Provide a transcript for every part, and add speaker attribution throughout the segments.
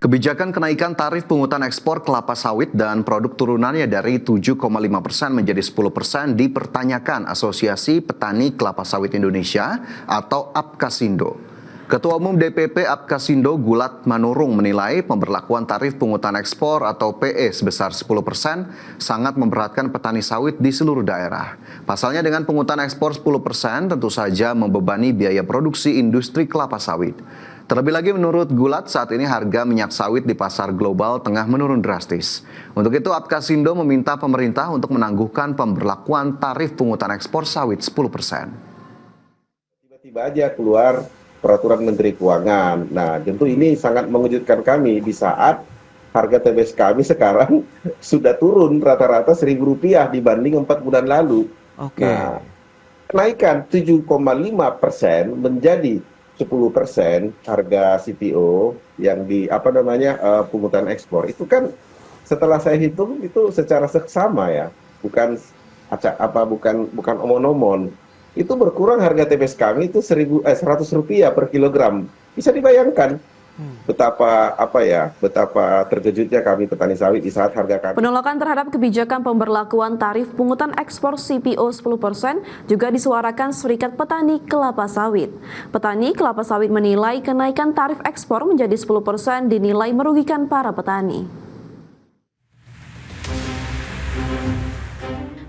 Speaker 1: Kebijakan kenaikan tarif pungutan ekspor kelapa sawit dan produk turunannya dari 7,5% menjadi 10% dipertanyakan Asosiasi Petani Kelapa Sawit Indonesia atau APKASindo. Ketua Umum DPP APKASindo Gulat Manurung menilai pemberlakuan tarif pungutan ekspor atau PE sebesar 10% sangat memberatkan petani sawit di seluruh daerah. Pasalnya dengan pungutan ekspor 10% tentu saja membebani biaya produksi industri kelapa sawit. Terlebih lagi menurut Gulat saat ini harga minyak sawit di pasar global tengah menurun drastis. Untuk itu APKASindo meminta pemerintah untuk menangguhkan pemberlakuan tarif pungutan ekspor sawit 10%.
Speaker 2: Tiba-tiba aja keluar peraturan Menteri Keuangan. Nah, tentu ini sangat mengejutkan kami di saat harga TBS kami sekarang sudah turun rata-rata Rp1.000 dibanding 4 bulan lalu. Nah, kenaikan 7,5% menjadi 10% harga CPO yang di pungutan ekspor itu kan setelah saya hitung itu secara seksama ya, bukan omon-omon. Itu berkurang harga TBS kami itu Rp100 per kilogram. Bisa dibayangkan betapa terkejutnya kami petani sawit di saat harga kami.
Speaker 3: Penolakan terhadap kebijakan pemberlakuan tarif pungutan ekspor CPO 10% juga disuarakan Serikat Petani Kelapa Sawit. Petani kelapa sawit menilai kenaikan tarif ekspor menjadi 10% dinilai merugikan para petani.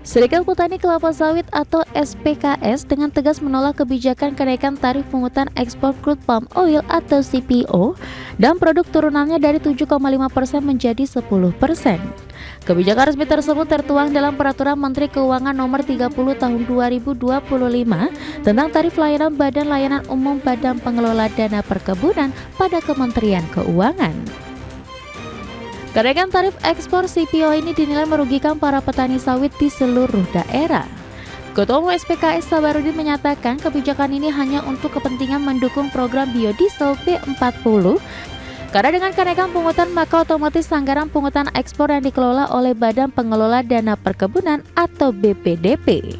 Speaker 4: Serikat Petani Kelapa Sawit atau SPKS dengan tegas menolak kebijakan kenaikan tarif pungutan ekspor crude palm oil atau CPO dan produk turunannya dari 7,5% menjadi 10%. Kebijakan resmi tersebut tertuang dalam Peraturan Menteri Keuangan Nomor 30 Tahun 2025 tentang tarif layanan Badan Layanan Umum Badan Pengelola Dana Perkebunan pada Kementerian Keuangan. Kenaikan tarif ekspor CPO ini dinilai merugikan para petani sawit di seluruh daerah. Ketua Umum SPKS Sabarudin menyatakan kebijakan ini hanya untuk kepentingan mendukung program biodiesel B40. Karena dengan kenaikan pungutan maka otomatis anggaran pungutan ekspor yang dikelola oleh Badan Pengelola Dana Perkebunan atau BPDP.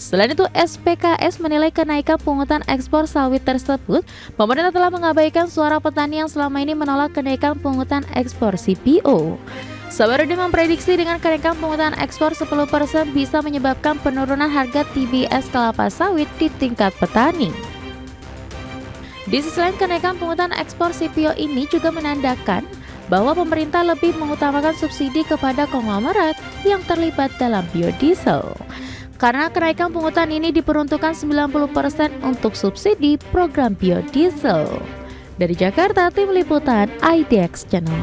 Speaker 4: Selain itu, SPKS menilai kenaikan pungutan ekspor sawit tersebut, pemerintah telah mengabaikan suara petani yang selama ini menolak kenaikan pungutan ekspor CPO. Sabarudin memprediksi dengan kenaikan pungutan ekspor 10% bisa menyebabkan penurunan harga TBS kelapa sawit di tingkat petani. Di sisi lain, kenaikan pungutan ekspor CPO ini juga menandakan bahwa pemerintah lebih mengutamakan subsidi kepada konglomerat yang terlibat dalam biodiesel. Karena kenaikan pungutan ini diperuntukkan 90% untuk subsidi program biodiesel. Dari Jakarta, Tim Liputan IDX Channel.